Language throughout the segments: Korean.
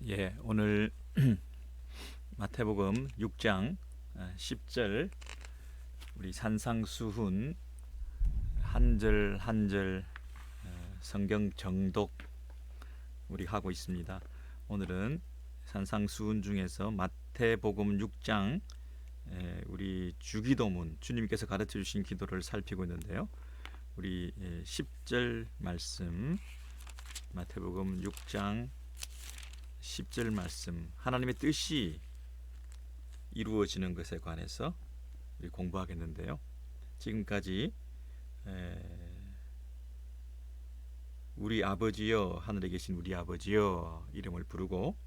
예, 오늘 마태복음 6장 10절 우리 산상수훈 한 절 한 절 성경 정독 우리 하고 있습니다. 오늘은 산상수훈 중에서 마태복음 6장 우리 주기도문 주님께서 가르쳐 주신 기도를 살피고 있는데요. 우리 10절 말씀 마태복음 6장 10절 말씀, 하나님의 뜻이 이루어지는 것에 관해서 우리 공부하겠는데요. 지금까지 우리 아버지여, 하늘에 계신 우리 아버지여 이름을 부르고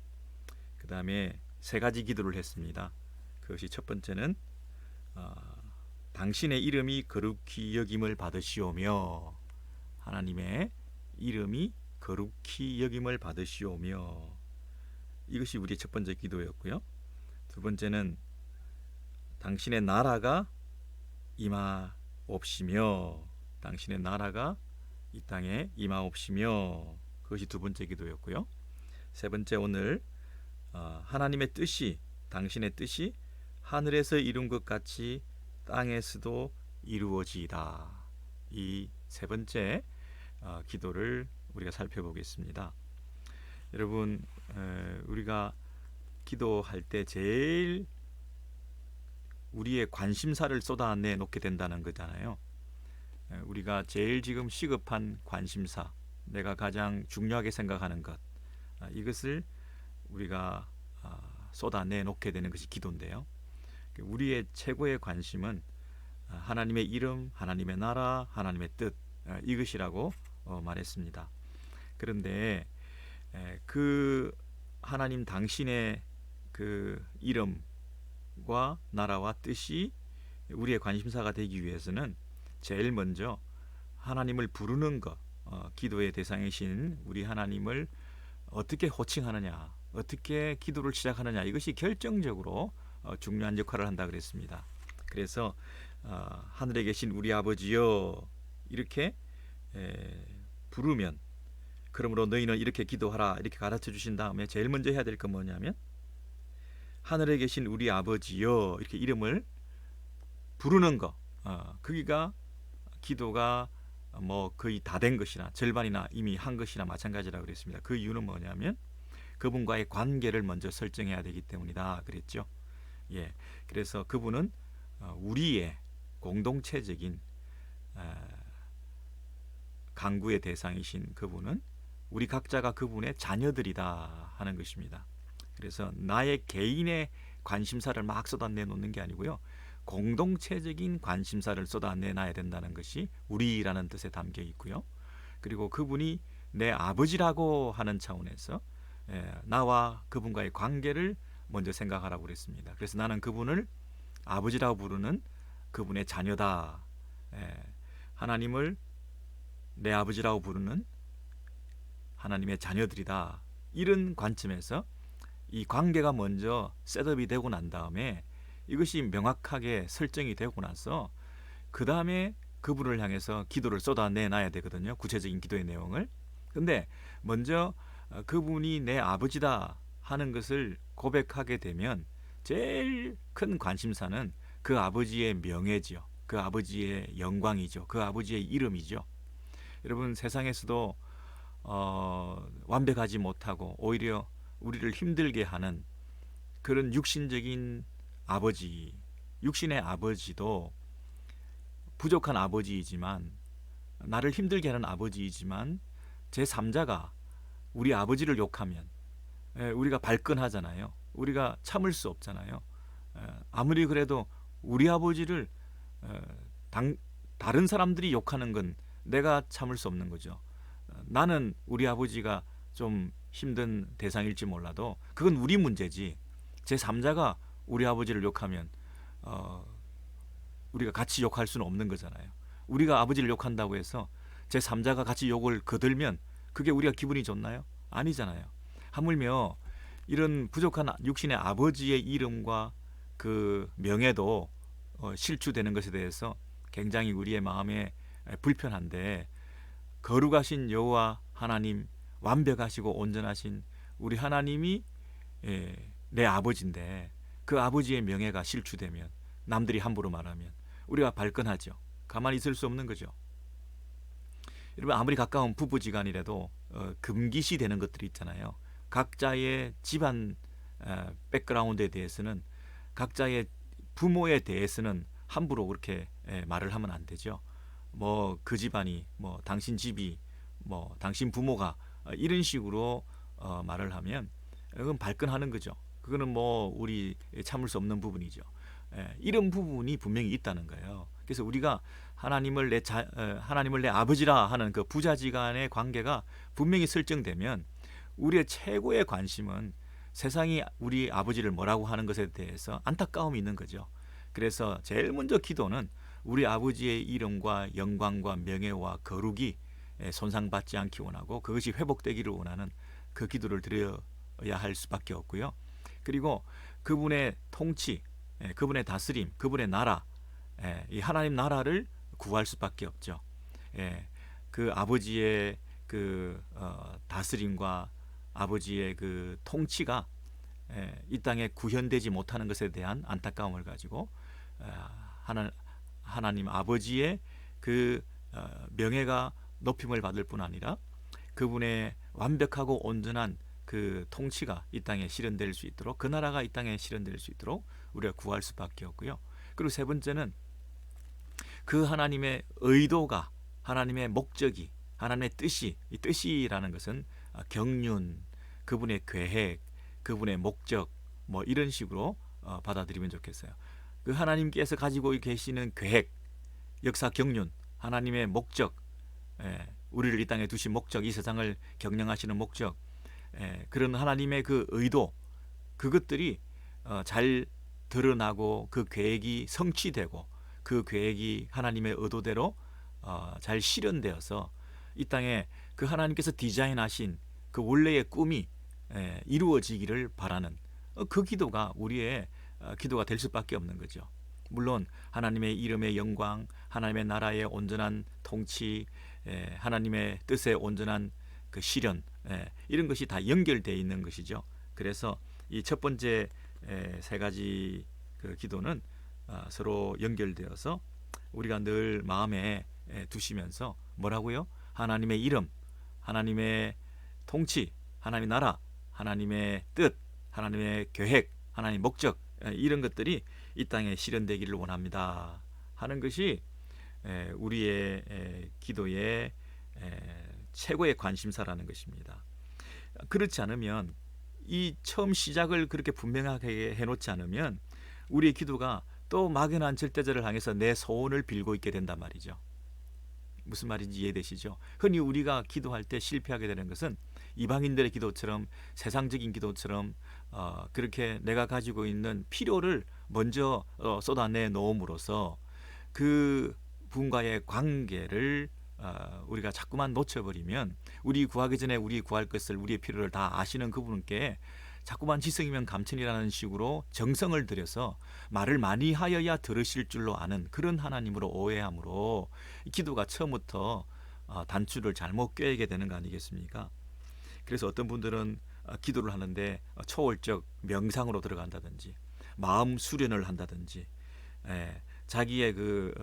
그 다음에 세 가지 기도를 했습니다. 그것이 첫 번째는 당신의 이름이 거룩히 여김을 받으시오며, 하나님의 이름이 거룩히 여김을 받으시오며, 이것이 우리의 첫 번째 기도였고요. 두 번째는 당신의 나라가 임하옵시며, 당신의 나라가 이 땅에 임하옵시며, 그것이 두 번째 기도였고요. 세 번째 오늘 하나님의 뜻이, 당신의 뜻이 하늘에서 이룬 것 같이 땅에서도 이루어지이다. 이 세 번째 기도를 우리가 살펴보겠습니다. 여러분, 우리가 기도할 때 제일 우리의 관심사를 쏟아내 놓게 된다는 거잖아요. 우리가 제일 지금 시급한 관심사, 내가 가장 중요하게 생각하는 것, 이것을 우리가 쏟아내 놓게 되는 것이 기도인데요. 우리의 최고의 관심은 하나님의 이름, 하나님의 나라, 하나님의 뜻, 이것이라고 말했습니다. 그런데 그 하나님 당신의 그 이름과 나라와 뜻이 우리의 관심사가 되기 위해서는 제일 먼저 하나님을 부르는 것, 기도의 대상이신 우리 하나님을 어떻게 호칭하느냐, 어떻게 기도를 시작하느냐, 이것이 결정적으로 중요한 역할을 한다 그랬습니다. 그래서 하늘에 계신 우리 아버지여 이렇게 부르면, 그러므로 너희는 이렇게 기도하라 이렇게 가르쳐 주신 다음에 제일 먼저 해야 될 건 뭐냐면 하늘에 계신 우리 아버지여 이렇게 이름을 부르는 거, 그기가 기도가 뭐 거의 다 된 것이나 절반이나 이미 한 것이나 마찬가지라고 그랬습니다. 그 이유는 뭐냐면 그분과의 관계를 먼저 설정해야 되기 때문이다 그랬죠. 예, 그래서 그분은 우리의 공동체적인 간구의 대상이신 그분은 우리 각자가 그분의 자녀들이다 하는 것입니다. 그래서 나의 개인의 관심사를 막 쏟아내 놓는 게 아니고요, 공동체적인 관심사를 쏟아내 놔야 된다는 것이 우리라는 뜻에 담겨 있고요. 그리고 그분이 내 아버지라고 하는 차원에서 나와 그분과의 관계를 먼저 생각하라고 그랬습니다. 그래서 나는 그분을 아버지라고 부르는 그분의 자녀다. 하나님을 내 아버지라고 부르는 하나님의 자녀들이다. 이런 관점에서 이 관계가 먼저 셋업이 되고 난 다음에, 이것이 명확하게 설정이 되고 나서 그 다음에 그분을 향해서 기도를 쏟아내놔야 되거든요. 구체적인 기도의 내용을. 근데 먼저 그분이 내 아버지다 하는 것을 고백하게 되면 제일 큰 관심사는 그 아버지의 명예죠. 그 아버지의 영광이죠. 그 아버지의 이름이죠. 여러분, 세상에서도 완벽하지 못하고 오히려 우리를 힘들게 하는 그런 육신적인 아버지, 육신의 아버지도 부족한 아버지이지만, 나를 힘들게 하는 아버지이지만, 제3자가 우리 아버지를 욕하면 우리가 발끈하잖아요. 우리가 참을 수 없잖아요. 아무리 그래도 우리 아버지를 다른 사람들이 욕하는 건 내가 참을 수 없는 거죠. 나는 우리 아버지가 좀 힘든 대상일지 몰라도 그건 우리 문제지, 제3자가 우리 아버지를 욕하면 우리가 같이 욕할 수는 없는 거잖아요. 우리가 아버지를 욕한다고 해서 제3자가 같이 욕을 거들면 그게 우리가 기분이 좋나요? 아니잖아요. 하물며 이런 부족한 육신의 아버지의 이름과 그 명예도 실추되는 것에 대해서 굉장히 우리의 마음에 불편한데, 거룩하신 여호와 하나님, 완벽하시고 온전하신 우리 하나님이 내 아버지인데 그 아버지의 명예가 실추되면, 남들이 함부로 말하면 우리가 발끈하죠. 가만히 있을 수 없는 거죠. 여러분, 아무리 가까운 부부지간이라도 금기시 되는 것들이 있잖아요. 각자의 집안 백그라운드에 대해서는, 각자의 부모에 대해서는 함부로 그렇게 말을 하면 안 되죠. 뭐 그 집안이, 뭐 당신 집이, 뭐 당신 부모가 이런 식으로 말을 하면 그건 발끈하는 거죠. 그거는 뭐 우리 참을 수 없는 부분이죠. 이런 부분이 분명히 있다는 거예요. 그래서 우리가 하나님을 내 아버지라 하는 그 부자지간의 관계가 분명히 설정되면 우리의 최고의 관심은 세상이 우리 아버지를 뭐라고 하는 것에 대해서 안타까움이 있는 거죠. 그래서 제일 먼저 기도는 우리 아버지의 이름과 영광과 명예와 거룩이 손상받지 않기 원하고 그것이 회복되기를 원하는 그 기도를 드려야 할 수밖에 없고요. 그리고 그분의 통치, 그분의 다스림, 그분의 나라, 이 하나님 나라를 구할 수밖에 없죠. 그 아버지의 그 다스림과 아버지의 그 통치가 이 땅에 구현되지 못하는 것에 대한 안타까움을 가지고 하나님 아버지의 그 명예가 높임을 받을 뿐 아니라 그분의 완벽하고 온전한 그 통치가 이 땅에 실현될 수 있도록, 그 나라가 이 땅에 실현될 수 있도록 우리가 구할 수밖에 없고요. 그리고 세 번째는 그 하나님의 의도가, 하나님의 목적이, 하나님의 뜻이, 이 뜻이라는 것은 경륜, 그분의 계획, 그분의 목적, 뭐 이런 식으로 받아들이면 좋겠어요. 그 하나님께서 가지고 계시는 계획, 역사 경륜, 하나님의 목적, 우리를 이 땅에 두신 목적, 이 세상을 경영하시는 목적, 그런 하나님의 그 의도, 그것들이 잘 드러나고 그 계획이 성취되고 그 계획이 하나님의 의도대로 잘 실현되어서 이 땅에 그 하나님께서 디자인하신 그 원래의 꿈이 이루어지기를 바라는 그 기도가 우리의 기도가 될 수밖에 없는 거죠. 물론 하나님의 이름의 영광, 하나님의 나라의 온전한 통치, 하나님의 뜻의 온전한 그 실현, 이런 것이 다 연결되어 있는 것이죠. 그래서 이 첫 번째 세 가지 그 기도는 서로 연결되어서 우리가 늘 마음에 두시면서 뭐라고요? 하나님의 이름, 하나님의 통치, 하나님의 나라, 하나님의 뜻, 하나님의 계획, 하나님의 목적, 이런 것들이 이 땅에 실현되기를 원합니다 하는 것이 우리의 기도의 최고의 관심사라는 것입니다. 그렇지 않으면, 이 처음 시작을 그렇게 분명하게 해놓지 않으면 우리의 기도가 또 막연한 절대자를 향해서 내 소원을 빌고 있게 된단 말이죠. 무슨 말인지 이해되시죠? 흔히 우리가 기도할 때 실패하게 되는 것은 이방인들의 기도처럼, 세상적인 기도처럼 그렇게 내가 가지고 있는 필요를 먼저 쏟아내 놓음으로써 그 분과의 관계를 우리가 자꾸만 놓쳐버리면, 우리 구하기 전에 우리 구할 것을, 우리의 필요를 다 아시는 그분께 자꾸만 지성이면 감천이라는 식으로 정성을 들여서 말을 많이 하여야 들으실 줄로 아는 그런 하나님으로 오해함으로 기도가 처음부터 단추를 잘못 꿰게 되는 거 아니겠습니까? 그래서 어떤 분들은 기도를 하는데 초월적 명상으로 들어간다든지, 마음 수련을 한다든지, 자기의 그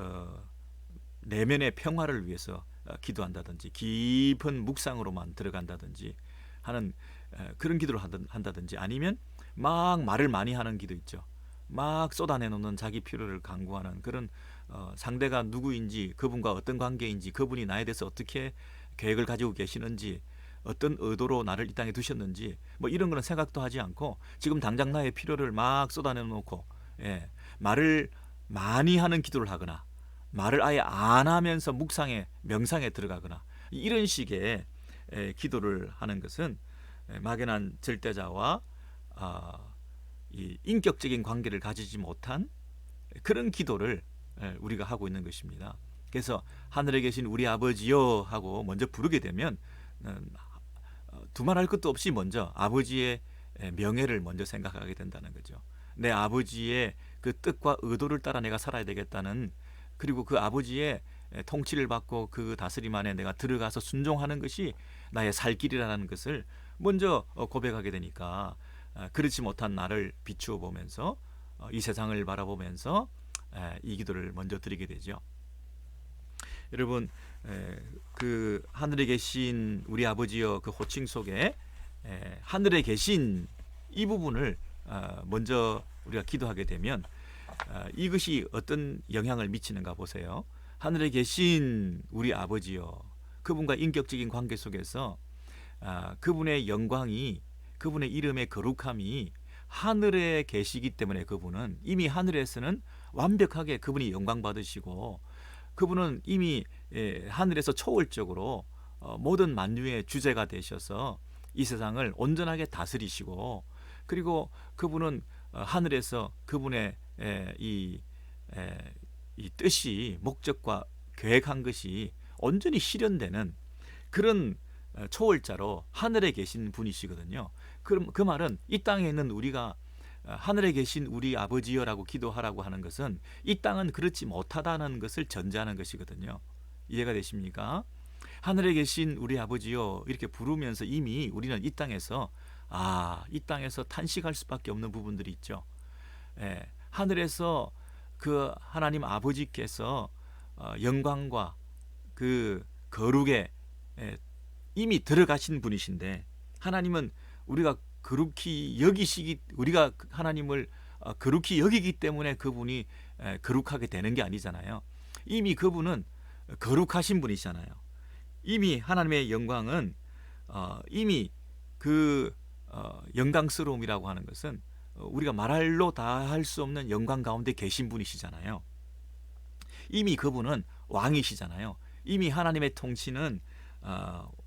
내면의 평화를 위해서 기도한다든지, 깊은 묵상으로만 들어간다든지 하는 그런 기도를 한다든지, 아니면 막 말을 많이 하는 기도 있죠. 막 쏟아내놓는 자기 필요를 강구하는 그런 상대가 누구인지, 그분과 어떤 관계인지, 그분이 나에 대해서 어떻게 계획을 가지고 계시는지, 어떤 의도로 나를 이 땅에 두셨는지, 뭐 이런 거는 생각도 하지 않고 지금 당장 나의 필요를 막 쏟아내놓고 말을 많이 하는 기도를 하거나, 말을 아예 안 하면서 묵상에, 명상에 들어가거나, 이런 식의 기도를 하는 것은 막연한 절대자와 이 인격적인 관계를 가지지 못한 그런 기도를 우리가 하고 있는 것입니다. 그래서 하늘에 계신 우리 아버지여 하고 먼저 부르게 되면 두말할 것도 없이 먼저 아버지의 명예를 먼저 생각하게 된다는 거죠. 내 아버지의 그 뜻과 의도를 따라 내가 살아야 되겠다는, 그리고 그 아버지의 통치를 받고 그 다스림 안에 내가 들어가서 순종하는 것이 나의 살 길이라는 것을 먼저 고백하게 되니까 그렇지 못한 나를 비추어 보면서 이 세상을 바라보면서 이 기도를 먼저 드리게 되죠. 여러분, 그 하늘에 계신 우리 아버지여 그 호칭 속에 하늘에 계신 이 부분을 먼저 우리가 기도하게 되면 이것이 어떤 영향을 미치는가 보세요. 하늘에 계신 우리 아버지여, 그분과 인격적인 관계 속에서 그분의 영광이, 그분의 이름의 거룩함이 하늘에 계시기 때문에 그분은 이미 하늘에서는 완벽하게 그분이 영광 받으시고, 그분은 이미 하늘에서 초월적으로 모든 만유의 주제가 되셔서 이 세상을 온전하게 다스리시고, 그리고 그분은 하늘에서 그분의 이 뜻이, 목적과 계획한 것이 온전히 실현되는 그런 초월자로 하늘에 계신 분이시거든요. 그럼 그 말은 이 땅에 있는 우리가 하늘에 계신 우리 아버지여라고 기도하라고 하는 것은 이 땅은 그렇지 못하다는 것을 전제하는 것이거든요. 이해가 되십니까? 하늘에 계신 우리 아버지여 이렇게 부르면서 이미 우리는 이 땅에서 이 땅에서 탄식할 수밖에 없는 부분들이 있죠. 하늘에서 그 하나님 아버지께서 영광과 그 거룩에 이미 들어가신 분이신데, 하나님은 우리가 우리가 하나님을 거룩히 여기기 때문에 그분이 거룩하게 되는 게 아니잖아요. 이미 그분은 거룩하신 분이잖아요. 이미 하나님의 영광은 이미 그 영광스러움이라고 하는 것은 우리가 말로 다 할 수 없는 영광 가운데 계신 분이시잖아요. 이미 그분은 왕이시잖아요. 이미 하나님의 통치는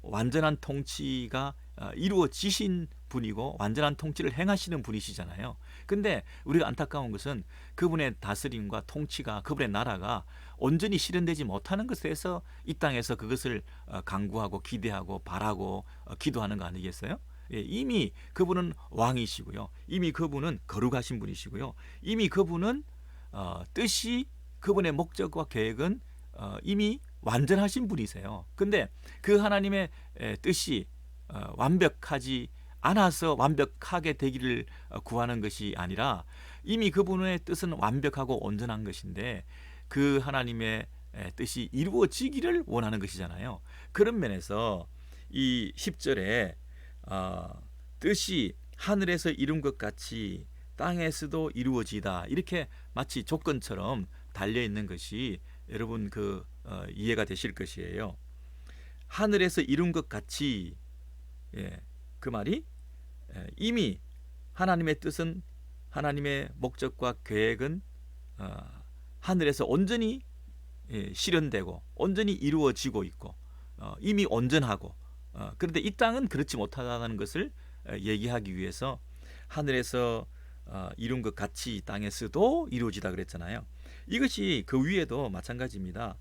완전한 통치가 이루어지신 분이고 완전한 통치를 행하시는 분이시잖아요. 근데 우리가 안타까운 것은 그분의 다스림과 통치가, 그분의 나라가 온전히 실현되지 못하는 것에서 이 땅에서 그것을 간구하고 기대하고 바라고 기도하는 거 아니겠어요? 이미 그분은 왕이시고요. 이미 그분은 거룩하신 분이시고요. 이미 그분은 뜻이, 그분의 목적과 계획은 이미 완전하신 분이세요. 근데 그 하나님의 뜻이 완벽하지 않아서 완벽하게 되기를 구하는 것이 아니라 이미 그분의 뜻은 완벽하고 온전한 것인데 그 하나님의 뜻이 이루어지기를 원하는 것이잖아요. 그런 면에서 이 10절에 뜻이 하늘에서 이룬 것 같이 땅에서도 이루어지다, 이렇게 마치 조건처럼 달려있는 것이 여러분 이해가 되실 것이에요. 하늘에서 이룬 것 같이, 그 말이 이미 하나님의 뜻은, 하나님의 목적과 계획은 하늘에서 온전히 실현되고 온전히 이루어지고 있고 이미 온전하고, 그런데 이 땅은 그렇지 못하다는 것을 얘기하기 위해서 하늘에서 이룬 것 같이 땅에서도 이루어지다 그랬잖아요. 이것이 그 위에도 마찬가지입니다.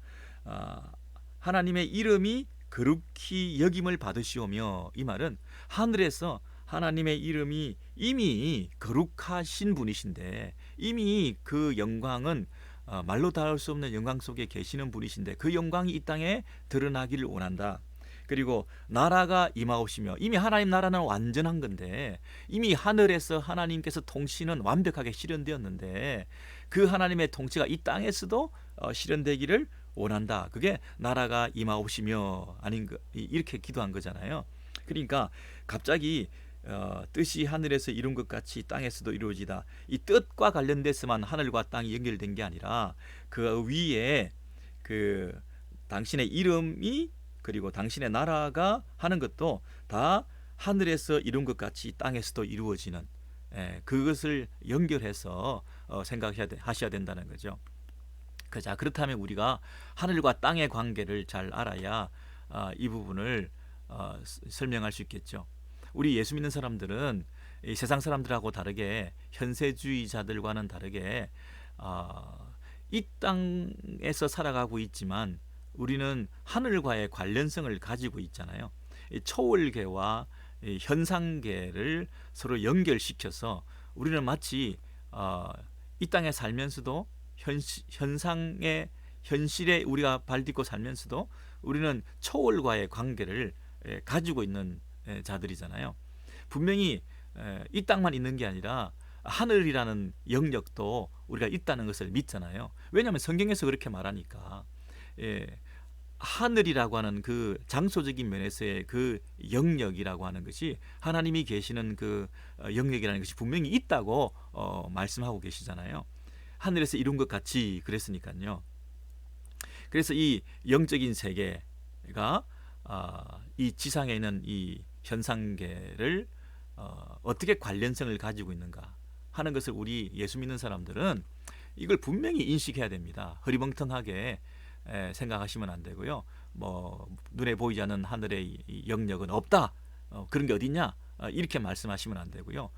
하나님의 이름이 거룩히 여김을 받으시오며, 이 말은 하늘에서 하나님의 이름이 이미 거룩하신 분이신데, 이미 그 영광은 말로 다 할 수 없는 영광 속에 계시는 분이신데 그 영광이 이 땅에 드러나기를 원한다. 그리고 나라가 임하오시며, 이미 하나님 나라는 완전한 건데 이미 하늘에서 하나님께서 통치는 완벽하게 실현되었는데 그 하나님의 통치가 이 땅에서도 실현되기를 원한다. 그게 나라가 임하오시며 이렇게 기도한 거잖아요. 그러니까 갑자기 뜻이 하늘에서 이룬 것 같이 땅에서도 이루어지다, 이 뜻과 관련돼서만 하늘과 땅이 연결된 게 아니라 그 위에 그 당신의 이름이, 그리고 당신의 나라가 하는 것도 다 하늘에서 이룬 것 같이 땅에서도 이루어지는, 그것을 연결해서 생각하셔야 된다는 거죠. 자, 그렇다면 우리가 하늘과 땅의 관계를 잘 알아야 이 부분을 설명할 수 있겠죠. 우리 예수 믿는 사람들은 이 세상 사람들하고 다르게, 현세주의자들과는 다르게 이 땅에서 살아가고 있지만 우리는 하늘과의 관련성을 가지고 있잖아요. 이 초월계와 이 현상계를 서로 연결시켜서 우리는 마치 이 땅에 살면서도 현실에 우리가 발딛고 살면서도 우리는 초월과의 관계를 가지고 있는 자들이잖아요. 분명히 이 땅만 있는 게 아니라 하늘이라는 영역도 우리가 있다는 것을 믿잖아요. 왜냐하면 성경에서 그렇게 말하니까. 예, 하늘이라고 하는 그 장소적인 면에서의 그 영역이라고 하는 것이 하나님이 계시는 그 영역이라는 것이 분명히 있다고 말씀하고 계시잖아요. 하늘에서 이룬 것 같이 그랬으니까요. 그래서 이 영적인 세계가 이 지상에 있는 이 현상계를 어떻게 관련성을 가지고 있는가 하는 것을 우리 예수 믿는 사람들은 이걸 분명히 인식해야 됩니다. 흐리멍텅하게 생각하시면 안 되고요. 뭐 눈에 보이지 않는 하늘의 영역은 없다. 그런 게 어딨냐? 이렇게 말씀하시면 안 되고요.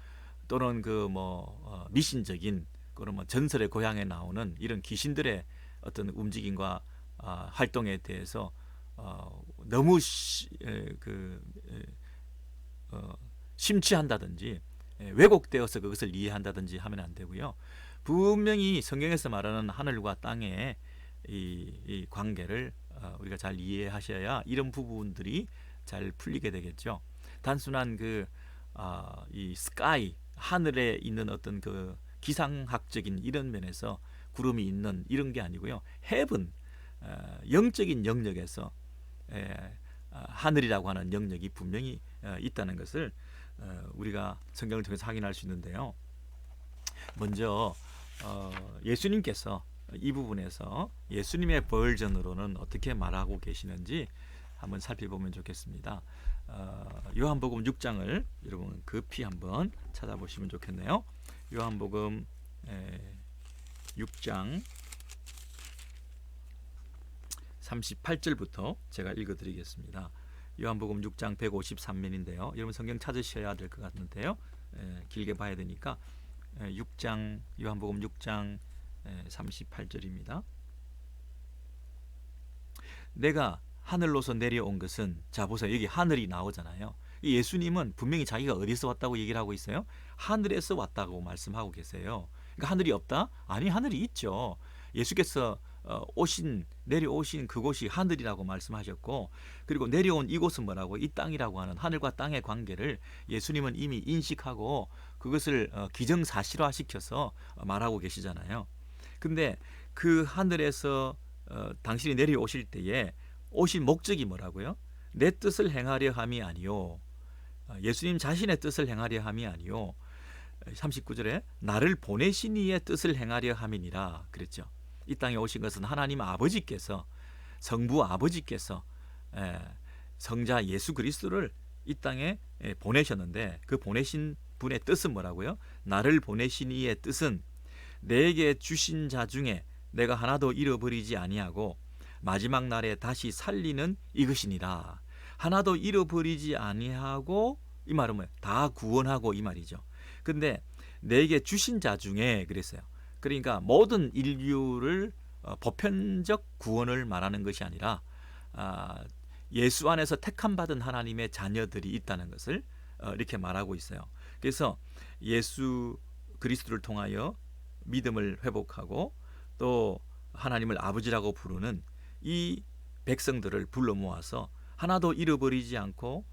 또는 그 뭐 미신적인 그런 뭐 전설의 고향에 나오는 이런 귀신들의 어떤 움직임과 활동에 대해서 너무 심취한다든지 왜곡되어서 그것을 이해한다든지 하면 안 되고요. 분명히 성경에서 말하는 하늘과 땅의 이 관계를 우리가 잘 이해하셔야 이런 부분들이 잘 풀리게 되겠죠. 단순한 이 스카이 하늘에 있는 어떤 그 기상학적인 이런 면에서 구름이 있는 이런 게 아니고요. 헤븐 영적인 영역에서 하늘이라고 하는 영역이 분명히 있다는 것을 우리가 성경을 통해서 확인할 수 있는데요. 먼저 예수님께서 이 부분에서 예수님의 버전으로는 어떻게 말하고 계시는지 한번 살펴보면 좋겠습니다. 요한복음 6장을 여러분 급히 한번 찾아보시면 좋겠네요. 요한복음 6장 38절부터 제가 읽어드리겠습니다. 요한복음 6장 153면인데요. 여러분 성경 찾으셔야 될 것 같은데요. 길게 봐야 되니까 6장 요한복음 6장 38절입니다. 내가 하늘로서 내려온 것은, 자 보세요. 여기 하늘이 나오잖아요. 예수님은 분명히 자기가 어디서 왔다고 얘기를 하고 있어요? 하늘에서 왔다고 말씀하고 계세요. 그러니까 하늘이 없다? 아니, 하늘이 있죠. 예수께서 내려오신 그곳이 하늘이라고 말씀하셨고, 그리고 내려온 이곳은 뭐라고? 이 땅이라고 하는 하늘과 땅의 관계를 예수님은 이미 인식하고 그것을 기정사실화시켜서 말하고 계시잖아요. 근데 그 하늘에서 당신이 내려오실 때에 오신 목적이 뭐라고요? 내 뜻을 행하려 함이 아니요. 예수님 자신의 뜻을 행하려 함이 아니요. 39절에 나를 보내신 이의 뜻을 행하려 함이니라 그랬죠. 이 땅에 오신 것은 하나님 아버지께서, 성부 아버지께서 성자 예수 그리스도를 이 땅에 보내셨는데, 그 보내신 분의 뜻은 뭐라고요? 나를 보내신 이의 뜻은 내게 주신 자 중에 내가 하나도 잃어버리지 아니하고 마지막 날에 다시 살리는 이것이니라. 하나도 잃어버리지 아니하고, 이 말은 뭐예요? 다 구원하고 이 말이죠. 근데 내게 주신 자 중에 그랬어요. 그러니까 모든 인류를 보편적 구원을 말하는 것이 아니라 예수 안에서 택함 받은 하나님의 자녀들이 있다는 것을 이렇게 말하고 있어요. 그래서 예수 그리스도를 통하여 믿음을 회복하고 또 하나님을 아버지라고 부르는 이 백성들을 불러 모아서 하나도 잃어버리지 않고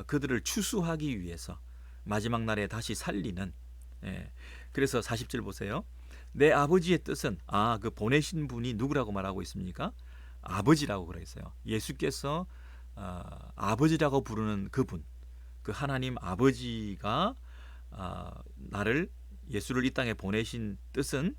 그들을 추수하기 위해서 마지막 날에 다시 살리는, 그래서 40절 보세요. 내 아버지의 뜻은, 그 보내신 분이 누구라고 말하고 있습니까? 아버지라고 그랬어요. 예수께서 아버지라고 부르는 그분, 그 하나님 아버지가 예수를 이 땅에 보내신 뜻은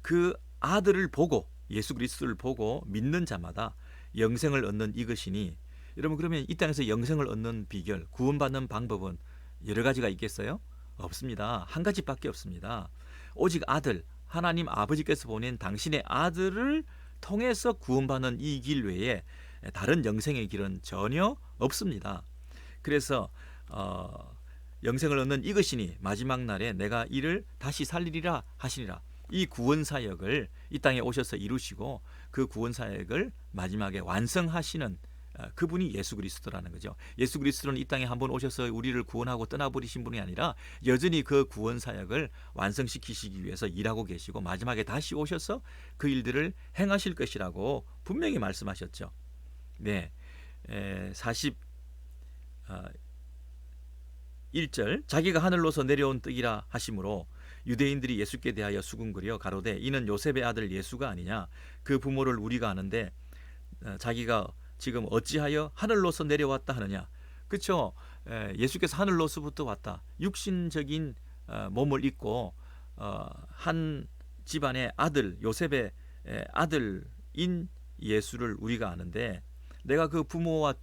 그 아들을 보고, 예수 그리스도를 보고 믿는 자마다 영생을 얻는 이것이니, 여러분 그러면 이 땅에서 영생을 얻는 비결, 구원받는 방법은 여러 가지가 있겠어요? 없습니다. 한 가지밖에 없습니다. 오직 아들, 하나님 아버지께서 보낸 당신의 아들을 통해서 구원받는 이 길 외에 다른 영생의 길은 전혀 없습니다. 그래서 영생을 얻는 이것이니 마지막 날에 내가 이를 다시 살리리라 하시니라. 이 구원사역을 이 땅에 오셔서 이루시고 그 구원사역을 마지막에 완성하시는 그분이 예수 그리스도라는 거죠. 예수 그리스도는 이 땅에 한번 오셔서 우리를 구원하고 떠나버리신 분이 아니라 여전히 그 구원사역을 완성시키시기 위해서 일하고 계시고 마지막에 다시 오셔서 그 일들을 행하실 것이라고 분명히 말씀하셨죠. 네, 1절 자기가 하늘로서 내려온 떡이라 하심으로 유대인들이 예수께 대하여 수군거려 가로되 이는 요셉의 아들 예수가 아니냐 그 부모를 우리가 아는데 자기가 지금 어찌하여 하늘로서 내려왔다 하느냐. 그렇죠. 예수께서 하늘로서부터 왔다. 육신적인 몸을 입고 한 집안의 아들 요셉의 아들인 예수를 우리가 아는데 내가 그 부모와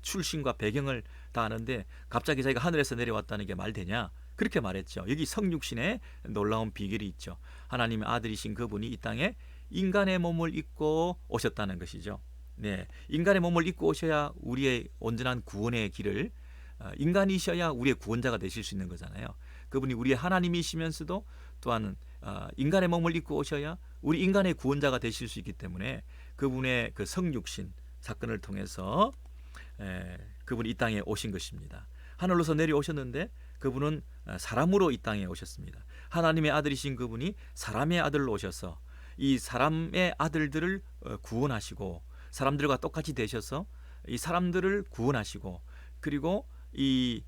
출신과 배경을 다 아는데 갑자기 자기가 하늘에서 내려왔다는 게 말되냐. 그렇게 말했죠. 여기 성육신의 놀라운 비결이 있죠. 하나님의 아들이신 그분이 이 땅에 인간의 몸을 입고 오셨다는 것이죠. 네, 인간의 몸을 입고 오셔야 우리의 온전한 구원의 길을 인간이셔야 우리의 구원자가 되실 수 있는 거잖아요. 그분이 우리의 하나님이시면서도 또한 인간의 몸을 입고 오셔야 우리 인간의 구원자가 되실 수 있기 때문에 그분의 그 성육신 사건을 통해서 그분이 이 땅에 오신 것입니다. 하늘로서 내려오셨는데 그분은 사람으로 이 땅에 오셨습니다. 하나님의 아들이신 그분이 사람의 아들로 오셔서 이 사람의 아들들을 구원하시고 사람들과 똑같이 되셔서 이 사람들을 구원하시고 그리고 이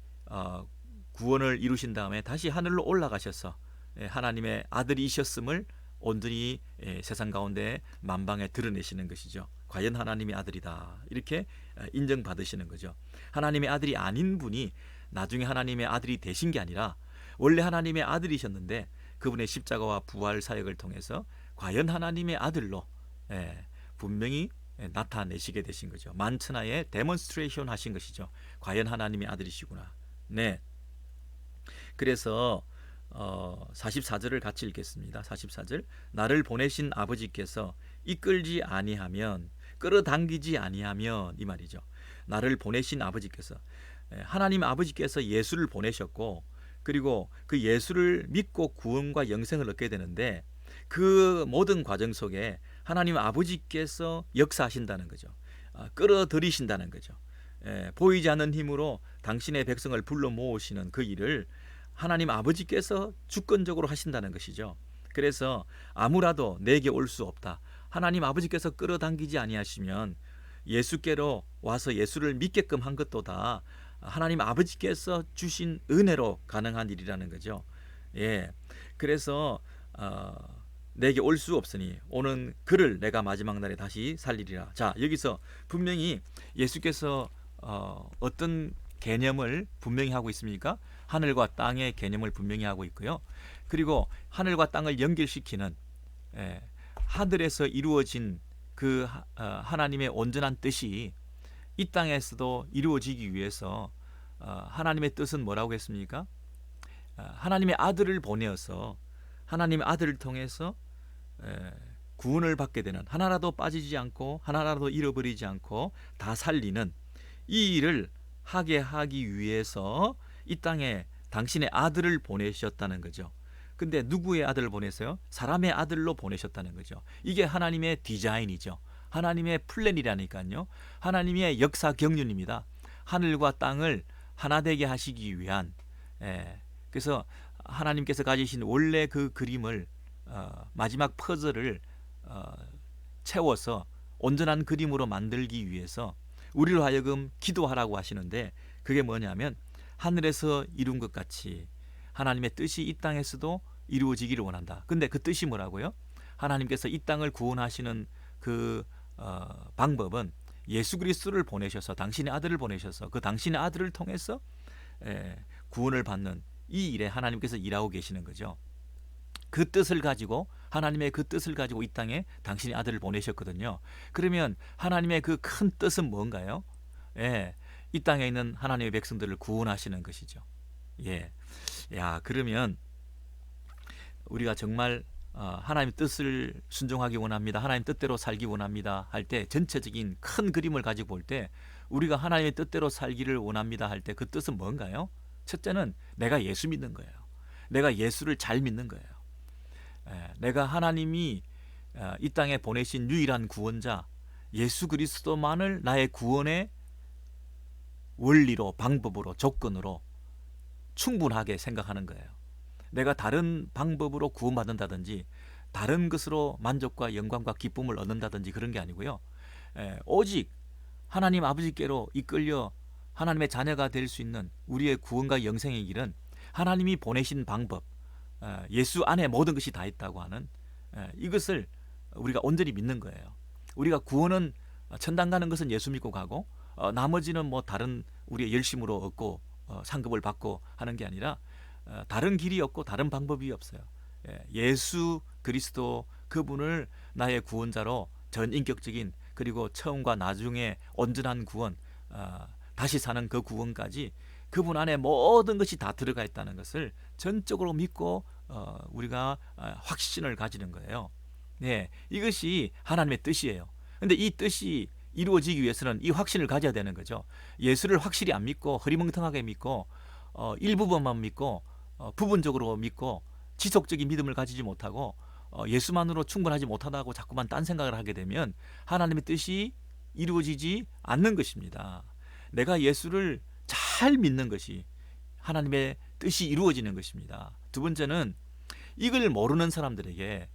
구원을 이루신 다음에 다시 하늘로 올라가셔서 하나님의 아들이셨음을 온전히 세상 가운데 만방에 드러내시는 것이죠. 과연 하나님의 아들이다 이렇게 인정받으시는 거죠. 하나님의 아들이 아닌 분이 나중에 하나님의 아들이 되신 게 아니라 원래 하나님의 아들이셨는데 그분의 십자가와 부활 사역을 통해서 과연 하나님의 아들로 분명히 나타내시게 되신 거죠. 만천하에 데몬스트레이션 하신 것이죠. 과연 하나님의 아들이시구나. 네. 그래서 44절을 같이 읽겠습니다. 44절 나를 보내신 아버지께서 이끌지 아니하면 끌어당기지 아니하면 이 말이죠. 나를 보내신 아버지께서 하나님 아버지께서 예수를 보내셨고 그리고 그 예수를 믿고 구원과 영생을 얻게 되는데 그 모든 과정 속에 하나님 아버지께서 역사하신다는 거죠. 끌어들이신다는 거죠. 보이지 않는 힘으로 당신의 백성을 불러 모으시는 그 일을 하나님 아버지께서 주권적으로 하신다는 것이죠. 그래서 아무라도 내게 올 수 없다. 하나님 아버지께서 끌어당기지 아니하시면 예수께로 와서 예수를 믿게끔 한 것도 다 하나님 아버지께서 주신 은혜로 가능한 일이라는 거죠. 예, 그래서 내게 올 수 없으니 오는 그를 내가 마지막 날에 다시 살리리라. 자, 여기서 분명히 예수께서 어떤 개념을 분명히 하고 있습니까? 하늘과 땅의 개념을 분명히 하고 있고요. 그리고 하늘과 땅을 연결시키는 하늘에서 이루어진 그 하나님의 온전한 뜻이 이 땅에서도 이루어지기 위해서 하나님의 뜻은 뭐라고 했습니까? 하나님의 아들을 보내어서 하나님의 아들을 통해서 구원을 받게 되는 하나라도 빠지지 않고 하나라도 잃어버리지 않고 다 살리는 이 일을 하게 하기 위해서 이 땅에 당신의 아들을 보내셨다는 거죠. 근데 누구의 아들을 보내세요? 사람의 아들로 보내셨다는 거죠. 이게 하나님의 디자인이죠. 하나님의 플랜이라니까요. 하나님의 역사 경륜입니다. 하늘과 땅을 하나 되게 하시기 위한 그래서 하나님께서 가지신 원래 그 그림을 마지막 퍼즐을 채워서 온전한 그림으로 만들기 위해서 우리로 하여금 기도하라고 하시는데 그게 뭐냐면 하늘에서 이룬 것 같이 하나님의 뜻이 이 땅에서도 이루어지기를 원한다. 근데 그 뜻이 뭐라고요? 하나님께서 이 땅을 구원하시는 그 방법은 예수 그리스도를 보내셔서 당신의 아들을 보내셔서 그 당신의 아들을 통해서 구원을 받는 이 일에 하나님께서 일하고 계시는 거죠. 그 뜻을 가지고 하나님의 그 뜻을 가지고 이 땅에 당신의 아들을 보내셨거든요. 그러면 하나님의 그 큰 뜻은 뭔가요? 이 땅에 있는 하나님의 백성들을 구원하시는 것이죠. 야, 그러면 우리가 정말 하나님의 뜻을 순종하기 원합니다. 하나님 뜻대로 살기 원합니다. 할 때 전체적인 큰 그림을 가지고 볼 때 우리가 하나님의 뜻대로 살기를 원합니다. 할 때 그 뜻은 뭔가요? 첫째는 내가 예수 믿는 거예요. 내가 예수를 잘 믿는 거예요. 내가 하나님이 이 땅에 보내신 유일한 구원자 예수 그리스도만을 나의 구원의 원리로 방법으로 조건으로 충분하게 생각하는 거예요. 내가 다른 방법으로 구원받는다든지 다른 것으로 만족과 영광과 기쁨을 얻는다든지 그런 게 아니고요. 오직 하나님 아버지께로 이끌려 하나님의 자녀가 될 수 있는 우리의 구원과 영생의 길은 하나님이 보내신 방법, 예수 안에 모든 것이 다 있다고 하는 이것을 우리가 온전히 믿는 거예요. 우리가 구원은 천당 가는 것은 예수 믿고 가고 나머지는 뭐 다른 우리의 열심으로 얻고 상급을 받고 하는 게 아니라 다른 길이 없고 다른 방법이 없어요. 예수 그리스도 그분을 나의 구원자로 전인격적인 그리고 처음과 나중에 온전한 구원, 다시 사는 그 구원까지 그분 안에 모든 것이 다 들어가 있다는 것을 전적으로 믿고 우리가 확신을 가지는 거예요. 네, 이것이 하나님의 뜻이에요. 근데 이 뜻이 이루어지기 위해서는 이 확신을 가져야 되는 거죠. 예수를 확실히 안 믿고 흐리멍텅하게 믿고 일부분만 믿고 부분적으로 믿고 지속적인 믿음을 가지지 못하고 예수만으로 충분하지 못하다고 자꾸만 딴 생각을 하게 되면 하나님의 뜻이 이루어지지 않는 것입니다. 내가 예수를 잘 믿는 것이 하나님의 뜻이 이루어지는 것입니다. 두 번째는 이걸 모르는 사람들에게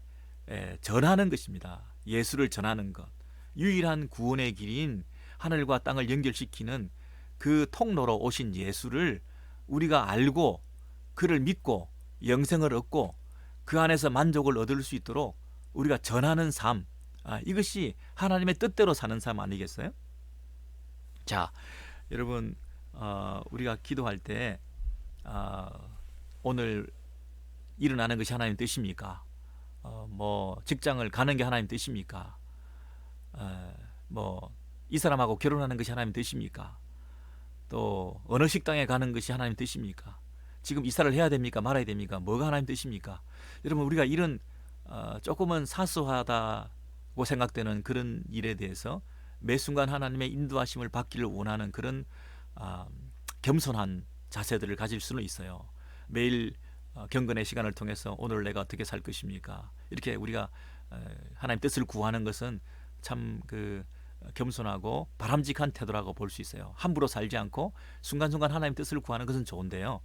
전하는 것입니다. 예수를 전하는 것. 유일한 구원의 길인 하늘과 땅을 연결시키는 그 통로로 오신 예수를 우리가 알고 그를 믿고 영생을 얻고 그 안에서 만족을 얻을 수 있도록 우리가 전하는 삶, 이것이 하나님의 뜻대로 사는 삶 아니겠어요? 자, 여러분, 우리가 기도할 때 오늘 일어나는 것이 하나님 뜻입니까? 뭐 직장을 가는 게 하나님 뜻입니까? 뭐 이 사람하고 결혼하는 것이 하나님 뜻입니까? 또 어느 식당에 가는 것이 하나님 뜻입니까? 지금 이사를 해야 됩니까? 말아야 됩니까? 뭐가 하나님 뜻입니까? 여러분, 우리가 이런 조금은 사소하다고 생각되는 그런 일에 대해서 매 순간 하나님의 인도하심을 받기를 원하는 그런 겸손한 자세들을 가질 수는 있어요. 매일 경건의 시간을 통해서 오늘 내가 어떻게 살 것입니까? 이렇게 우리가 하나님 뜻을 구하는 것은 참 겸손하고 바람직한 태도라고 볼 수 있어요. 함부로 살지 않고 순간순간 하나님 뜻을 구하는 것은 좋은데요.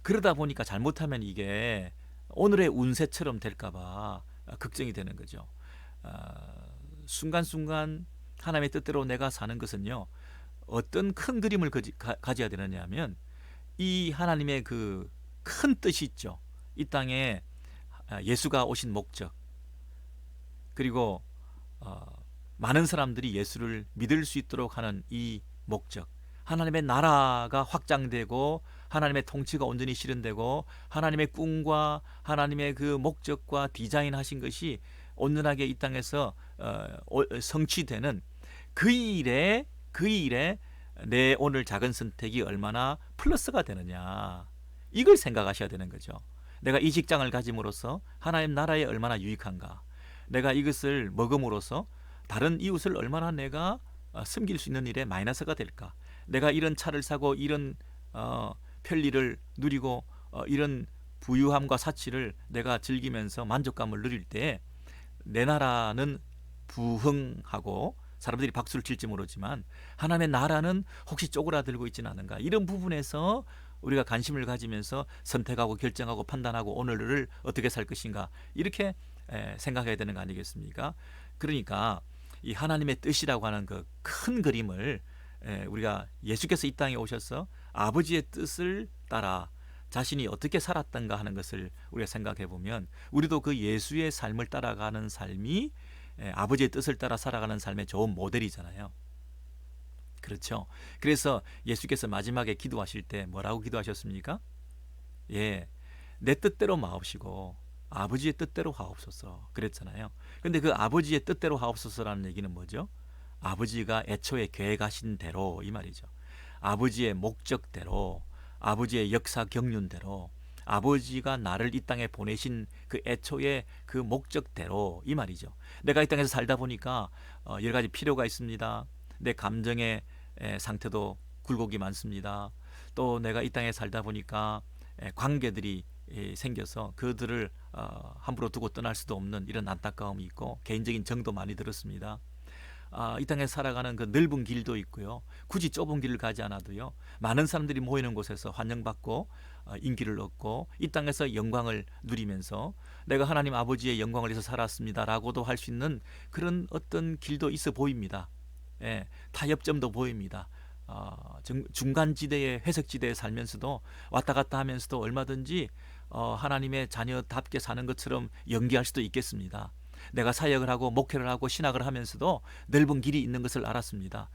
그러다 보니까 잘못하면 이게 오늘의 운세처럼 될까봐 걱정이 되는 거죠. 순간순간 하나님의 뜻대로 내가 사는 것은요, 어떤 큰 그림을 가져야 되느냐 하면 이 하나님의 그 큰 뜻이 있죠. 이 땅에 예수가 오신 목적, 그리고 많은 사람들이 예수를 믿을 수 있도록 하는 이 목적, 하나님의 나라가 확장되고 하나님의 통치가 온전히 실현되고 하나님의 꿈과 하나님의 그 목적과 디자인하신 것이 온전하게 이 땅에서 성취되는 그 일에 내 오늘 작은 선택이 얼마나 플러스가 되느냐, 이걸 생각하셔야 되는 거죠. 내가 이 직장을 가짐으로써 하나님 나라에 얼마나 유익한가, 내가 이것을 먹음으로써 다른 이웃을 얼마나 내가 섬길 수 있는 일에 마이너스가 될까, 내가 이런 차를 사고 이런 편리를 누리고 이런 부유함과 사치를 내가 즐기면서 만족감을 누릴 때 내 나라는 부흥하고 사람들이 박수를 칠지 모르지만 하나님의 나라는 혹시 쪼그라들고 있지는 않은가, 이런 부분에서 우리가 관심을 가지면서 선택하고 결정하고 판단하고 오늘을 어떻게 살 것인가, 이렇게 생각해야 되는 거 아니겠습니까? 그러니까 이 하나님의 뜻이라고 하는 그 큰 그림을 우리가 예수께서 이 땅에 오셔서 아버지의 뜻을 따라 자신이 어떻게 살았던가 하는 것을 우리가 생각해 보면 우리도 그 예수의 삶을 따라가는 삶이 아버지의 뜻을 따라 살아가는 삶의 좋은 모델이잖아요. 그렇죠. 그래서 예수께서 마지막에 기도하실 때 뭐라고 기도하셨습니까? 내 뜻대로 마옵시고 아버지의 뜻대로 하옵소서 그랬잖아요. 근데 그 아버지의 뜻대로 하옵소서라는 얘기는 뭐죠? 아버지가 애초에 계획하신 대로, 이 말이죠. 아버지의 목적대로, 아버지의 역사 경륜대로, 아버지가 나를 이 땅에 보내신 그 애초의 그 목적대로, 이 말이죠. 내가 이 땅에서 살다 보니까 여러 가지 필요가 있습니다. 내 감정의 상태도 굴곡이 많습니다. 또 내가 이 땅에 살다 보니까 관계들이 생겨서 그들을 함부로 두고 떠날 수도 없는 이런 안타까움이 있고 개인적인 정도 많이 들었습니다. 이 땅에 살아가는 그 넓은 길도 있고요. 굳이 좁은 길을 가지 않아도요. 많은 사람들이 모이는 곳에서 환영받고 인기를 얻고 이 땅에서 영광을 누리면서 내가 하나님 아버지의 영광을 위해서 살았습니다라고도 할 수 있는 그런 어떤 길도 있어 보입니다. 타협점도 보입니다. 중간지대의 회색지대에 살면서도 왔다 갔다 하면서도 얼마든지 하나님의 자녀답게 사는 것처럼 연기할 수도 있겠습니다. 내가 사역을 하고 목회를 하고 신학을 하면서도 넓은 길이 있는 것을 알았습니다.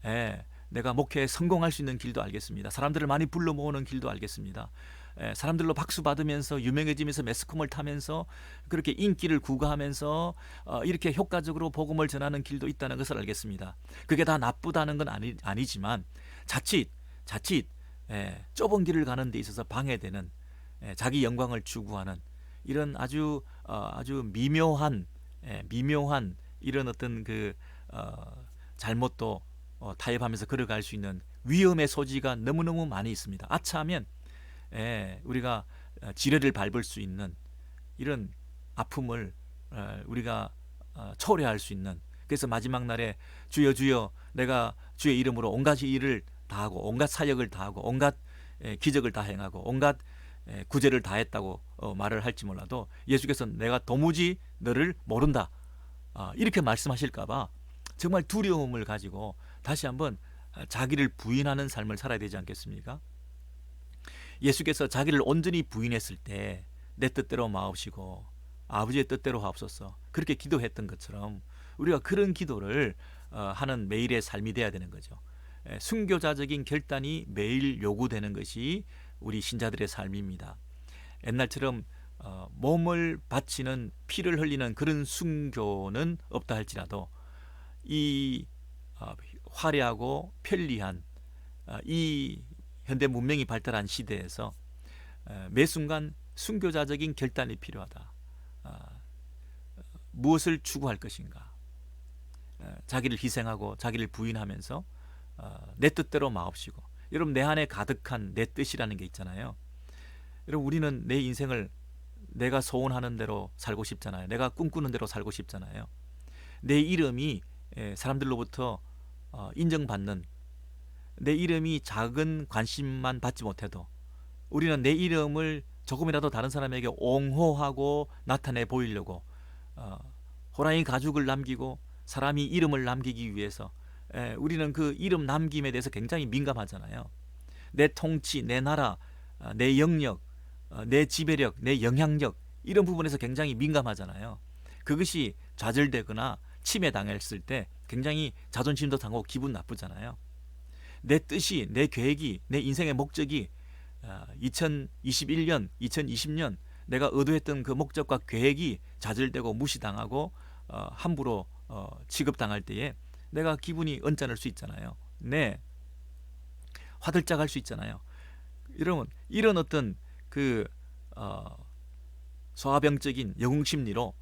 예, 내가 목회에 성공할 수 있는 길도 알겠습니다. 사람들을 많이 불러 모으는 길도 알겠습니다. 사람들로 박수 받으면서 유명해지면서 매스컴을 타면서 그렇게 인기를 구가하면서 이렇게 효과적으로 복음을 전하는 길도 있다는 것을 알겠습니다. 그게 다 나쁘다는 건 아니지만 자칫 좁은 길을 가는 데 있어서 방해되는, 자기 영광을 추구하는 이런 아주 미묘한 이런 어떤 그 잘못도 타협하면서 걸어갈 수 있는 위험의 소지가 너무너무 많이 있습니다. 아차하면 우리가 지뢰를 밟을 수 있는 이런 아픔을 우리가 초래할 수 있는, 그래서 마지막 날에 주여 주여 내가 주의 이름으로 온갖 일을 다하고 온갖 사역을 다하고 온갖 기적을 다 행하고 온갖 구제를 다했다고 말을 할지 몰라도 예수께서 내가 도무지 너를 모른다 이렇게 말씀하실까봐 정말 두려움을 가지고 다시 한번 자기를 부인하는 삶을 살아야 되지 않겠습니까? 예수께서 자기를 온전히 부인했을 때 내 뜻대로 마옵시고 아버지의 뜻대로 하옵소서 그렇게 기도했던 것처럼 우리가 그런 기도를 하는 매일의 삶이 돼야 되는 거죠. 순교자적인 결단이 매일 요구되는 것이 우리 신자들의 삶입니다. 옛날처럼 몸을 바치는 피를 흘리는 그런 순교는 없다 할지라도 이 화려하고 편리한 이 현대 문명이 발달한 시대에서 매 순간 순교자적인 결단이 필요하다. 무엇을 추구할 것인가? 자기를 희생하고 자기를 부인하면서 내 뜻대로 마옵시고, 여러분 내 안에 가득한 내 뜻이라는 게 있잖아요. 여러분 우리는 내 인생을 내가 소원하는 대로 살고 싶잖아요. 내가 꿈꾸는 대로 살고 싶잖아요. 내 이름이 사람들로부터 인정받는, 내 이름이 작은 관심만 받지 못해도 우리는 내 이름을 조금이라도 다른 사람에게 옹호하고 나타내 보이려고 호랑이 가죽을 남기고 사람이 이름을 남기기 위해서 우리는 그 이름 남김에 대해서 굉장히 민감하잖아요. 내 통치, 내 나라, 내 영역, 내 지배력, 내 영향력 이런 부분에서 굉장히 민감하잖아요. 그것이 좌절되거나 침해당했을 때 굉장히 자존심도 상하고 기분 나쁘잖아요. 내 뜻이, 내 계획이, 내 인생의 목적이 2021년, 2020년 내가 의도했던 그 목적과 계획이 좌절되고 무시당하고 함부로 취급당할 때에 내가 기분이 언짢을 수 있잖아요. 네, 화들짝할 수 있잖아요. 여러분 이런 어떤 그 소아병적인 영웅심리로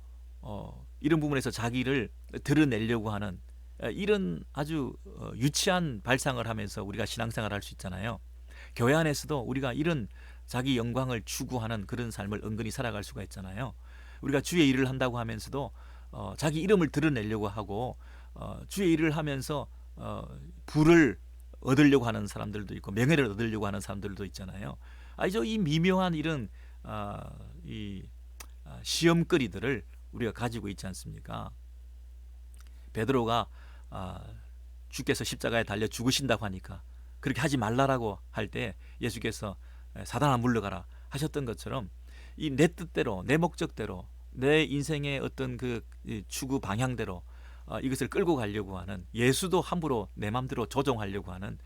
이런 부분에서 자기를 드러내려고 하는 이런 아주 유치한 발상을 하면서 우리가 신앙생활을 할 수 있잖아요. 교회 안에서도 우리가 이런 자기 영광을 추구하는 그런 삶을 은근히 살아갈 수가 있잖아요. 우리가 주의 일을 한다고 하면서도 자기 이름을 드러내려고 하고 주의 일을 하면서 부를 얻으려고 하는 사람들도 있고 명예를 얻으려고 하는 사람들도 있잖아요. 이 미묘한 이런 시험거리들을 우리가 가지고 있지 않습니까? 베드로가 주께서 십자가에 달려 죽으신다고 하니까 그렇게 하지 말라라고 할 때 예수께서 사단아 물러가라 하셨던 것처럼 이 내 뜻대로, 내 목적대로, 내 인생의 어떤 그 추구 방향대로 이것을 끌고 가려고 하는, 예수도 함부로 내 마음대로 조종하려고 하는,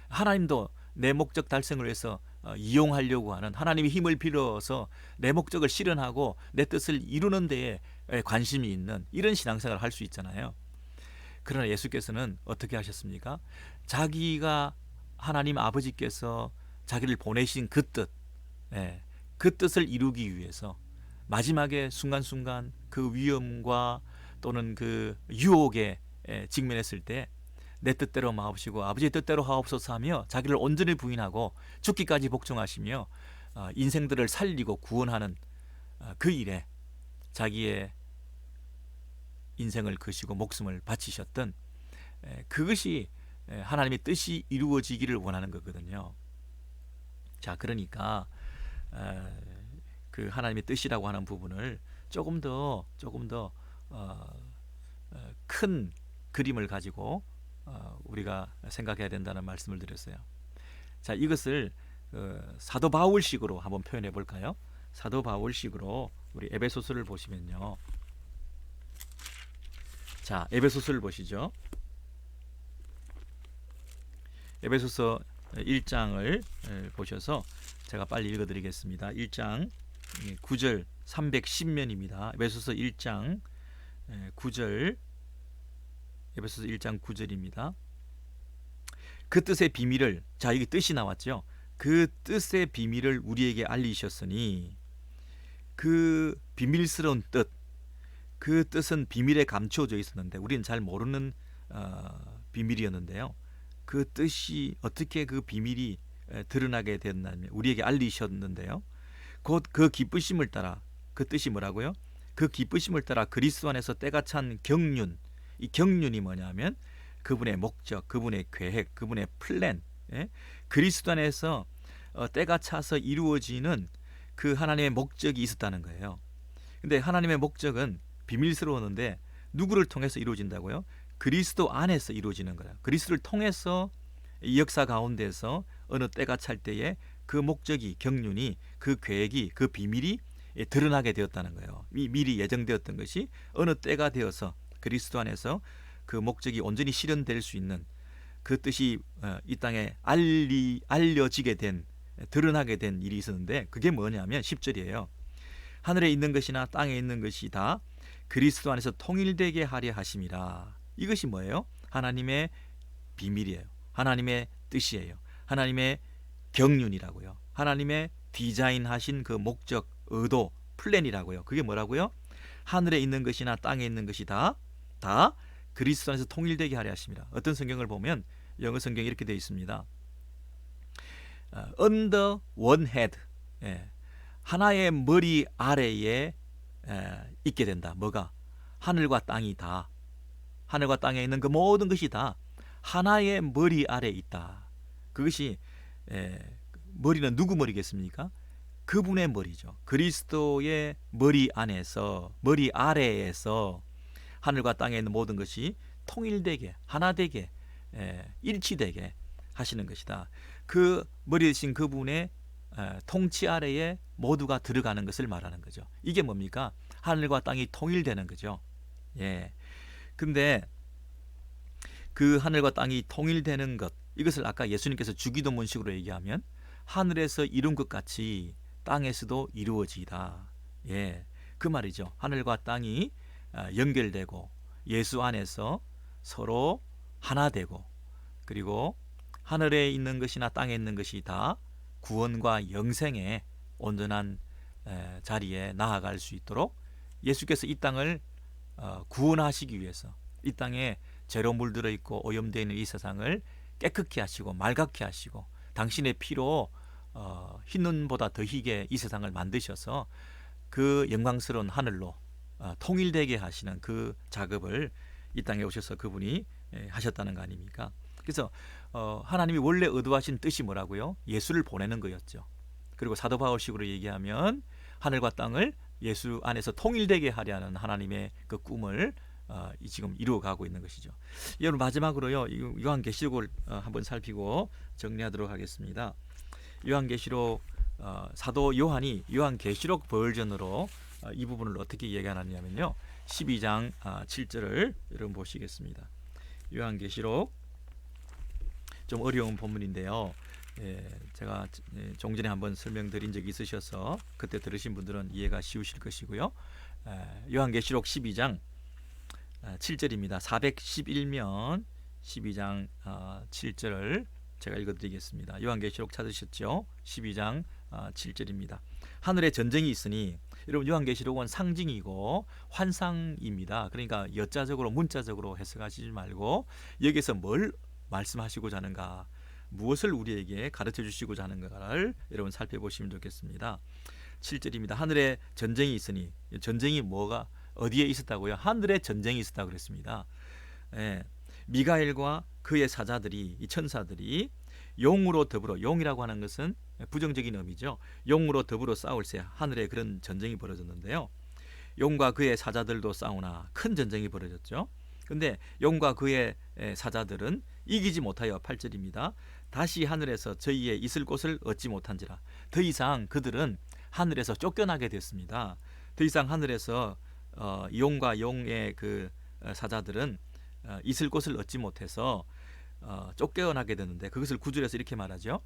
하나님도 내 목적 달성을 위해서 이용하려고 하는, 하나님의 힘을 빌어서 내 목적을 실현하고 내 뜻을 이루는 데에 관심이 있는 이런 신앙생활을 할 수 있잖아요. 그러나 예수께서는 어떻게 하셨습니까? 자기가 하나님 아버지께서 자기를 보내신 그 뜻, 그 뜻을 이루기 위해서 마지막에 순간순간 그 위험과 또는 그 유혹에 직면했을 때 내 뜻대로 마옵시고 아버지의 뜻대로 하옵소서 하며 자기를 온전히 부인하고 죽기까지 복종하시며 인생들을 살리고 구원하는 그 일에 자기의 인생을 거시고 목숨을 바치셨던 그것이 하나님의 뜻이 이루어지기를 원하는 거거든요. 자, 그러니까 그 하나님의 뜻이라고 하는 부분을 조금 더 큰 그림을 가지고 우리가 생각해야 된다는 말씀을 드렸어요. 자, 이것을 사도 바울식으로 한번 표현해 볼까요? 사도 바울식으로 우리 에베소서를 보시면요. 자, 에베소서를 보시죠. 에베소서 1장을 보셔서 제가 빨리 읽어드리겠습니다. 1장 9절 310면입니다. 에베소서 1장 9절 에베소서 1장 9절입니다. 그 뜻의 비밀을, 자, 이게 뜻이 나왔죠. 그 뜻의 비밀을 우리에게 알리셨으니, 그 비밀스러운 뜻, 그 뜻은 비밀에 감추어져 있었는데 우리는 잘 모르는 비밀이었는데요. 그 뜻이 어떻게 그 비밀이 드러나게 됐냐면 우리에게 알리셨는데요. 곧 그 기쁘심을 따라, 그 뜻이 뭐라고요? 그 기쁘심을 따라 그리스도 안에서 때가 찬 경륜. 이 경륜이 뭐냐면 그분의 목적, 그분의 계획, 그분의 플랜, 그리스도 안에서 때가 차서 이루어지는 그 하나님의 목적이 있었다는 거예요. 근데 하나님의 목적은 비밀스러웠는데 누구를 통해서 이루어진다고요? 그리스도 안에서 이루어지는 거예요. 그리스도를 통해서 이 역사 가운데서 어느 때가 찰 때에 그 목적이, 경륜이, 그 계획이, 그 비밀이 드러나게 되었다는 거예요. 미리 예정되었던 것이 어느 때가 되어서 그리스도 안에서 그 목적이 온전히 실현될 수 있는 그 뜻이 이 땅에 알려지게 된, 드러나게 된 일이 있었는데 그게 뭐냐면 10절이에요. 하늘에 있는 것이나 땅에 있는 것이 다 그리스도 안에서 통일되게 하려 하심이라. 이것이 뭐예요? 하나님의 비밀이에요. 하나님의 뜻이에요. 하나님의 경륜이라고요. 하나님의 디자인하신 그 목적, 의도, 플랜이라고요. 그게 뭐라고요? 하늘에 있는 것이나 땅에 있는 것이 다 그리스도 안에서 통일되게 하려 하십니다. 어떤 성경을 보면 영어 성경이 이렇게 되어 있습니다. Under one head, 하나의 머리 아래에 있게 된다. 뭐가? 하늘과 땅이 다, 하늘과 땅에 있는 그 모든 것이 다 하나의 머리 아래에 있다. 그것이 머리는 누구 머리겠습니까? 그분의 머리죠. 그리스도의 머리 안에서, 머리 아래에서 하늘과 땅에 있는 모든 것이 통일되게, 하나되게, 일치되게 하시는 것이다. 그 머리 되신 그분의 통치 아래에 모두가 들어가는 것을 말하는 거죠. 이게 뭡니까? 하늘과 땅이 통일되는 거죠. 예. 근데 그 하늘과 땅이 통일되는 것, 이것을 아까 예수님께서 주기도문식으로 얘기하면 하늘에서 이룬 것 같이 땅에서도 이루어지다. 예, 그 말이죠. 하늘과 땅이 연결되고 예수 안에서 서로 하나 되고, 그리고 하늘에 있는 것이나 땅에 있는 것이 다 구원과 영생의 온전한 자리에 나아갈 수 있도록 예수께서 이 땅을 구원하시기 위해서, 이 땅에 죄로 물들어 있고 오염되어 있는 이 세상을 깨끗게 하시고 맑게 하시고 당신의 피로 흰눈보다 더 희게 이 세상을 만드셔서 그 영광스러운 하늘로 통일되게 하시는 그 작업을 이 땅에 오셔서 그분이 하셨다는 거 아닙니까? 그래서 하나님이 원래 의도하신 뜻이 뭐라고요? 예수를 보내는 거였죠. 그리고 사도 바울식으로 얘기하면 하늘과 땅을 예수 안에서 통일되게 하려는 하나님의 그 꿈을 지금 이루어가고 있는 것이죠. 여러분, 마지막으로요, 요한계시록을 한번 살피고 정리하도록 하겠습니다. 요한계시록, 사도 요한이 요한계시록 버전으로 이 부분을 어떻게 얘기하느냐면요, 12장 7절을 여러분 보시겠습니다. 요한계시록, 좀 어려운 본문인데요, 제가 종전에 한번 설명드린 적이 있으셔서 그때 들으신 분들은 이해가 쉬우실 것이고요. 요한계시록 12장 7절입니다. 411면 12장 7절을 제가 읽어드리겠습니다. 요한계시록 찾으셨죠? 12장 7절입니다. 하늘에 전쟁이 있으니, 여러분, 요한계시록은 상징이고 환상입니다. 그러니까 여자적으로 문자적으로 해석하시지 말고 여기서 뭘 말씀하시고자 하는가, 무엇을 우리에게 가르쳐 주시고자 하는가를 여러분 살펴보시면 좋겠습니다. 7절입니다. 하늘에 전쟁이 있으니, 전쟁이 뭐가 어디에 있었다고요? 하늘에 전쟁이 있었다고 그랬습니다. 미가엘과 그의 사자들이, 이 천사들이 용으로 더불어, 용이라고 하는 것은 부정적인 의미죠. 용으로 더불어 싸울새 하늘에 그런 전쟁이 벌어졌는데요. 용과 그의 사자들도 싸우나 큰 전쟁이 벌어졌죠. 근데 용과 그의 사자들은 이기지 못하여 8절입니다. 다시 하늘에서 저희의 있을 곳을 얻지 못한지라. 더 이상 그들은 하늘에서 쫓겨나게 됐습니다. 더 이상 하늘에서 용과 용의 그 사자들은 있을 곳을 얻지 못해서 쫓겨나게 되는데, 그것을 9절에서 이렇게 말하죠.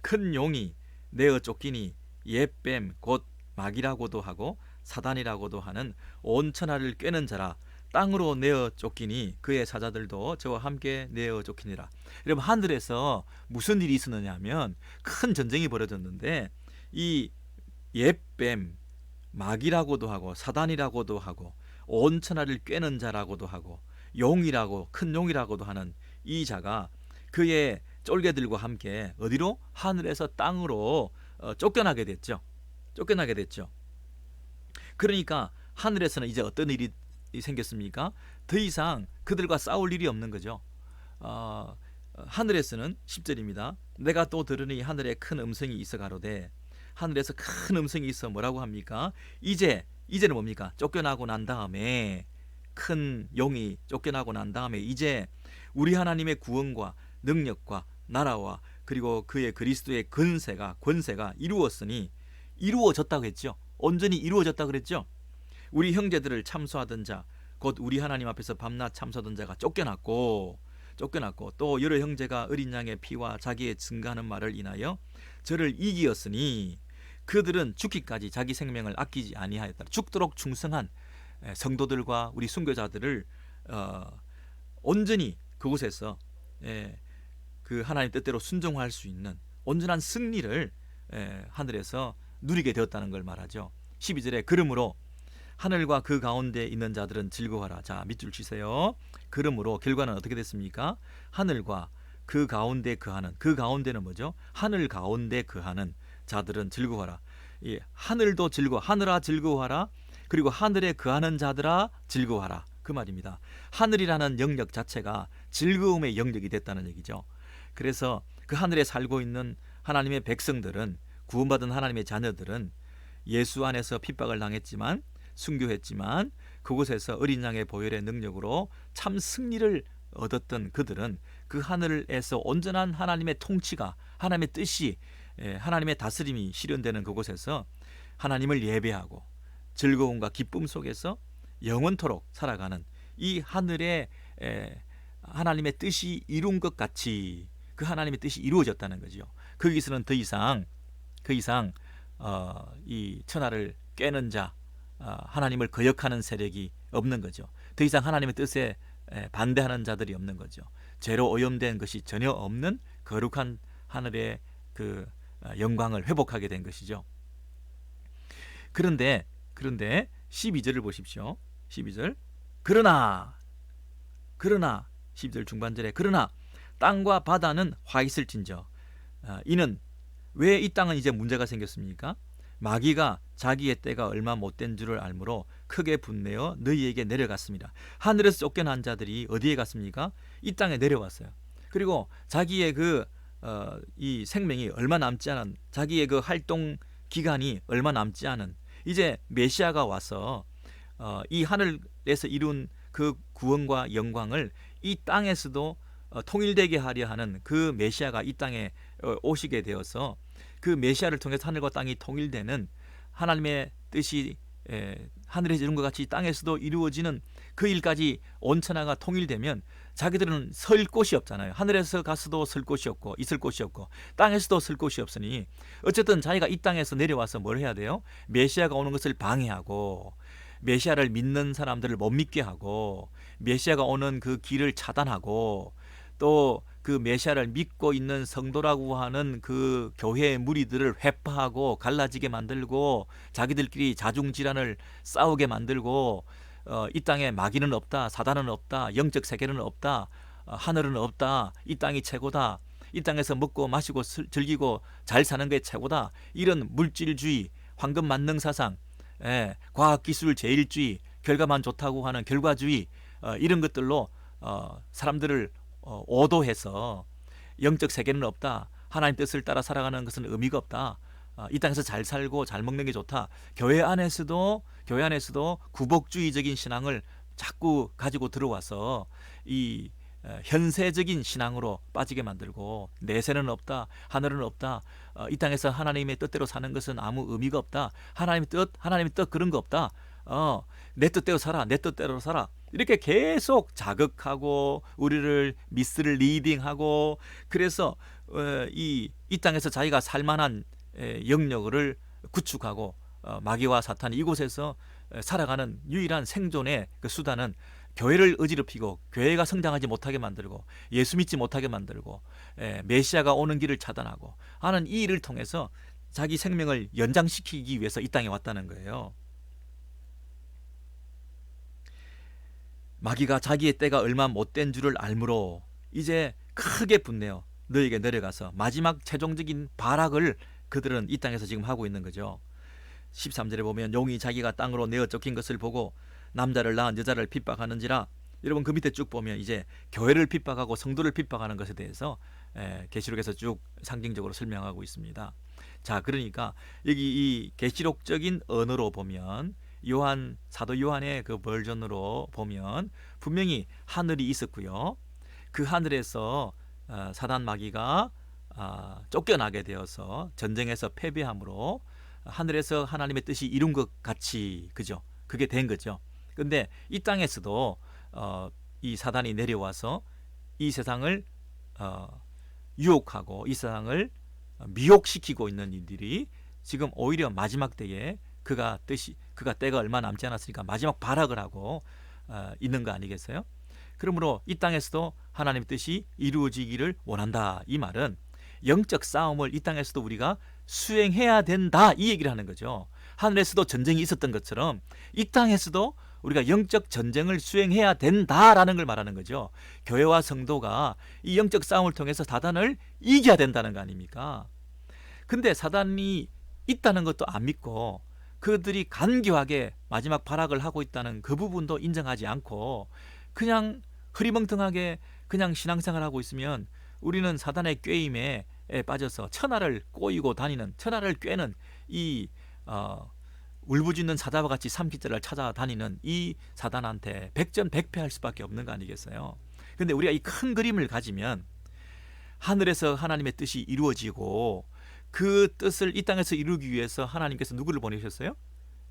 큰 용이 내어 쫓기니 옛뱀 곧 마귀라고도 하고 사단이라고도 하는 온 천하를 꿰는 자라. 땅으로 내어 쫓기니 그의 사자들도 저와 함께 내어 쫓기니라. 여러분, 하늘에서 무슨 일이 있었느냐 하면 큰 전쟁이 벌어졌는데, 이 옛뱀, 마귀라고도 하고 사단이라고도 하고 온 천하를 꿰는 자라고도 하고 용이라고, 큰 용이라고도 하는 이 자가 그의 쫄개들과 함께 어디로? 하늘에서 땅으로 쫓겨나게 됐죠. 쫓겨나게 됐죠. 그러니까 하늘에서는 이제 어떤 일이 생겼습니까? 더 이상 그들과 싸울 일이 없는 거죠. 하늘에서는 10절입니다. 내가 또 들으니 하늘에 큰 음성이 있어 가로되, 하늘에서 큰 음성이 있어 뭐라고 합니까? 이제는 뭡니까? 쫓겨나고 난 다음에, 큰 용이 쫓겨나고 난 다음에 이제 우리 하나님의 구원과 능력과 나라와 그리고 그의 그리스도의 권세가 이루어졌다고 했죠. 온전히 이루어졌다고 그랬죠. 우리 형제들을 참소하던 자, 곧 우리 하나님 앞에서 밤낮 참소하던 자가 쫓겨났고, 또 여러 형제가 어린 양의 피와 자기의 증거하는 말을 인하여 저를 이기었으니 그들은 죽기까지 자기 생명을 아끼지 아니하였다. 죽도록 충성한 성도들과 우리 순교자들을 온전히 그곳에서 그 하나님 뜻대로 순종할 수 있는 온전한 승리를 하늘에서 누리게 되었다는 걸 말하죠. 12절에 그러므로 하늘과 그 가운데 있는 자들은 즐거워하라. 자, 밑줄 치세요. 그러므로 결과는 어떻게 됐습니까? 하늘과 그 가운데 거하는, 그 가운데는 뭐죠? 하늘 가운데 거하는 자들은 즐거워하라. 예, 하늘도 하늘아 즐거워하라. 그리고 하늘에 거하는 자들아 즐거워하라. 그 말입니다. 하늘이라는 영역 자체가 즐거움의 영역이 됐다는 얘기죠. 그래서 그 하늘에 살고 있는 하나님의 백성들은, 구원받은 하나님의 자녀들은 예수 안에서 핍박을 당했지만, 순교했지만 그곳에서 어린 양의 보혈의 능력으로 참 승리를 얻었던 그들은 그 하늘에서 온전한 하나님의 통치가, 하나님의 뜻이, 하나님의 다스림이 실현되는 그곳에서 하나님을 예배하고 즐거움과 기쁨 속에서 영원토록 살아가는 이 하늘의 하나님의 뜻이 이룬 것 같이 그 하나님의 뜻이 이루어졌다는 거죠. 거기서는 더 이상 이 천하를 깨는 자, 하나님을 거역하는 세력이 없는 거죠. 더 이상 하나님의 뜻에 반대하는 자들이 없는 거죠. 죄로 오염된 것이 전혀 없는 거룩한 하늘의 그 영광을 회복하게 된 것이죠. 그런데 12절을 보십시오. 12절. 그러나 12절 중반절에 그러나 땅과 바다는 화 있을진저. 이는 왜 이 땅은 이제 문제가 생겼습니까? 마귀가 자기의 때가 얼마 못된 줄을 알므로 크게 분내어 너희에게 내려갔습니다. 하늘에서 쫓겨난 자들이 어디에 갔습니까? 이 땅에 내려왔어요. 그리고 자기의 이 생명이 얼마 남지 않은, 자기의 그 활동 기간이 얼마 남지 않은, 이제 메시아가 와서 이 하늘에서 이룬 그 구원과 영광을 이 땅에서도 통일되게 하려 하는 그 메시아가 이 땅에 오시게 되어서 그 메시아를 통해서 하늘과 땅이 통일되는, 하나님의 뜻이 하늘에서 이룬 것 같이 땅에서도 이루어지는 그 일까지 온 천하가 통일되면 자기들은 설 곳이 없잖아요. 하늘에서 가서도 설 곳이 없고 있을 곳이 없고 땅에서도 설 곳이 없으니 어쨌든 자기가 이 땅에서 내려와서 뭘 해야 돼요? 메시아가 오는 것을 방해하고, 메시아를 믿는 사람들을 못 믿게 하고, 메시아가 오는 그 길을 차단하고, 또 그 메시아를 믿고 있는 성도라고 하는 그 교회의 무리들을 회파하고 갈라지게 만들고 자기들끼리 자중질환을 싸우게 만들고, 이 땅에 마귀는 없다, 사단은 없다, 영적 세계는 없다, 하늘은 없다, 이 땅이 최고다, 이 땅에서 먹고 마시고 즐기고 잘 사는 게 최고다, 이런 물질주의, 황금 만능사상, 과학기술 제일주의, 결과만 좋다고 하는 결과주의, 이런 것들로 사람들을 오도해서 영적 세계는 없다, 하나님 뜻을 따라 살아가는 것은 의미가 없다, 이 땅에서 잘 살고 잘 먹는 게 좋다, 교회 안에서도 구복주의적인 신앙을 자꾸 가지고 들어와서 이 현세적인 신앙으로 빠지게 만들고, 내세는 없다, 하늘은 없다, 이 땅에서 하나님의 뜻대로 사는 것은 아무 의미가 없다, 하나님의 뜻 그런 거 없다, 내 뜻대로 살아, 내 뜻대로 살아, 이렇게 계속 자극하고 우리를 미스를 리딩하고, 그래서 이 땅에서 자기가 살만한 영역을 구축하고, 마귀와 사탄이 이곳에서 살아가는 유일한 생존의 그 수단은 교회를 어지럽히고, 교회가 성장하지 못하게 만들고, 예수 믿지 못하게 만들고, 메시아가 오는 길을 차단하고 하는 이 일을 통해서 자기 생명을 연장시키기 위해서 이 땅에 왔다는 거예요. 마귀가 자기의 때가 얼마 못된 줄을 알므로 이제 크게 분내어 너에게 내려가서 마지막 최종적인 발악을 그들은 이 땅에서 지금 하고 있는 거죠. 13절에 보면 용이 자기가 땅으로 내어 쫓긴 것을 보고 남자를 낳은 여자를 핍박하는지라. 여러분 그 밑에 쭉 보면 이제 교회를 핍박하고 성도를 핍박하는 것에 대해서 계시록에서 쭉 상징적으로 설명하고 있습니다. 자, 그러니까 여기 이 계시록적인 언어로 보면, 사도 요한의 그 버전으로 보면 분명히 하늘이 있었고요. 그 하늘에서 사단 마귀가 쫓겨나게 되어서 전쟁에서 패배함으로 하늘에서 하나님의 뜻이 이룬 것 같이, 그죠? 그게 된 거죠. 근데 이 땅에서도 이 사단이 내려와서 이 세상을 유혹하고 이 세상을 미혹시키고 있는 일들이 지금 오히려 마지막 때에 그가 때가 얼마 남지 않았으니까 마지막 발악을 하고 있는 거 아니겠어요? 그러므로 이 땅에서도 하나님의 뜻이 이루어지기를 원한다. 이 말은 영적 싸움을 이 땅에서도 우리가 수행해야 된다, 이 얘기를 하는 거죠. 하늘에서도 전쟁이 있었던 것처럼 이 땅에서도 우리가 영적 전쟁을 수행해야 된다라는 걸 말하는 거죠. 교회와 성도가 이 영적 싸움을 통해서 사단을 이겨야 된다는 거 아닙니까? 근데 사단이 있다는 것도 안 믿고 그들이 간교하게 마지막 발악을 하고 있다는 그 부분도 인정하지 않고 그냥 흐리멍텅하게 그냥 신앙생활하고 있으면 우리는 사단의 꾀임에 빠져서 천하를 꼬이고 다니는, 천하를 꿰는 이 울부짖는 사자와 같이 삼키자를 찾아다니는 이 사단한테 백전백패할 수밖에 없는 거 아니겠어요? 근데 우리가 이 큰 그림을 가지면 하늘에서 하나님의 뜻이 이루어지고 그 뜻을 이 땅에서 이루기 위해서 하나님께서 누구를 보내셨어요?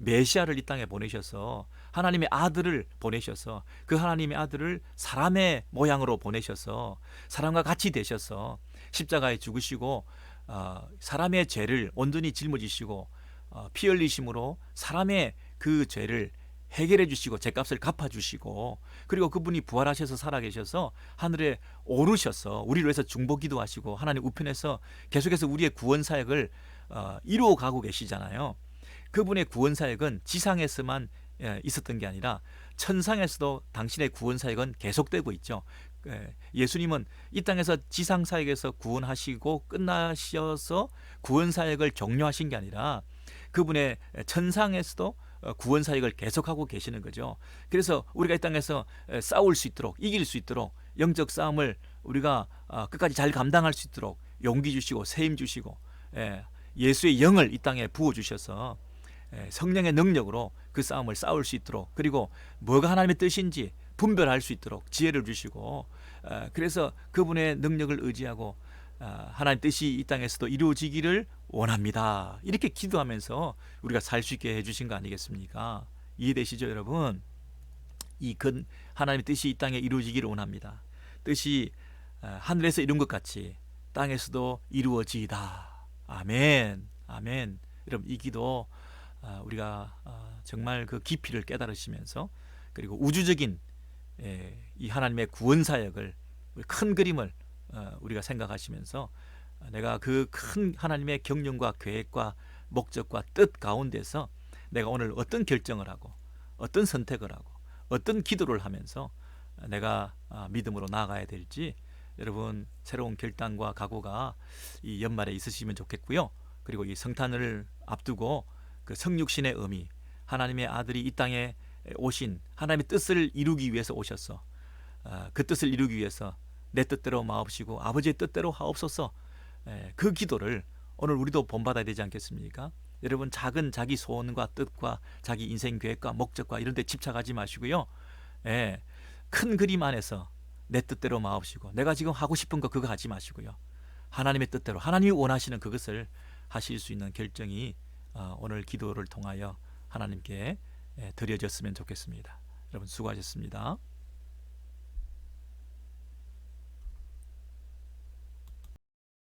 메시아를 이 땅에 보내셔서 하나님의 아들을 보내셔서 그 하나님의 아들을 사람의 모양으로 보내셔서 사람과 같이 되셔서 십자가에 죽으시고 사람의 죄를 온전히 짊어지시고 피 흘리심으로 사람의 그 죄를 해결해 주시고 죄값을 갚아 주시고, 그리고 그분이 부활하셔서 살아계셔서 하늘에 오르셔서 우리를 위해서 중보기도 하시고 하나님 우편에서 계속해서 우리의 구원 사역을 이루어 가고 계시잖아요. 그분의 구원 사역은 지상에서만 있었던 게 아니라 천상에서도 당신의 구원 사역은 계속되고 있죠. 예수님은 이 땅에서 지상 사역에서 구원하시고 끝나셔서 구원 사역을 종료하신 게 아니라 그분의 천상에서도 구원 사역을 계속하고 계시는 거죠. 그래서 우리가 이 땅에서 싸울 수 있도록, 이길 수 있도록, 영적 싸움을 우리가 끝까지 잘 감당할 수 있도록 용기 주시고 세임 주시고 예수의 영을 이 땅에 부어주셔서 성령의 능력으로 그 싸움을 싸울 수 있도록, 그리고 뭐가 하나님의 뜻인지 분별할 수 있도록 지혜를 주시고, 그래서 그분의 능력을 의지하고 하나님 뜻이 이 땅에서도 이루어지기를 원합니다. 이렇게 기도하면서 우리가 살 수 있게 해주신 거 아니겠습니까? 이해되시죠, 여러분? 하나님의 뜻이 이 땅에 이루어지기를 원합니다. 뜻이 하늘에서 이룬 것 같이 땅에서도 이루어지이다. 아멘, 아멘. 여러분, 이 기도 우리가 정말 그 깊이를 깨달으시면서, 그리고 우주적인 이 하나님의 구원 사역을, 큰 그림을 우리가 생각하시면서 내가 그 큰 하나님의 경륜과 계획과 목적과 뜻 가운데서 내가 오늘 어떤 결정을 하고 어떤 선택을 하고 어떤 기도를 하면서 내가 믿음으로 나아가야 될지, 여러분 새로운 결단과 각오가 이 연말에 있으시면 좋겠고요. 그리고 이 성탄을 앞두고 그 성육신의 의미, 하나님의 아들이 이 땅에 오신 하나님의 뜻을 이루기 위해서 오셔서 그 뜻을 이루기 위해서 내 뜻대로 마옵시고 아버지의 뜻대로 하옵소서, 그 기도를 오늘 우리도 본받아야 되지 않겠습니까? 여러분 작은 자기 소원과 뜻과 자기 인생 계획과 목적과 이런 데 집착하지 마시고요. 예, 큰 그림 안에서 내 뜻대로 마옵시고 내가 지금 하고 싶은 거 그거 하지 마시고요. 하나님의 뜻대로 하나님이 원하시는 그것을 하실 수 있는 결정이 오늘 기도를 통하여 하나님께 드려졌으면 좋겠습니다. 여러분 수고하셨습니다.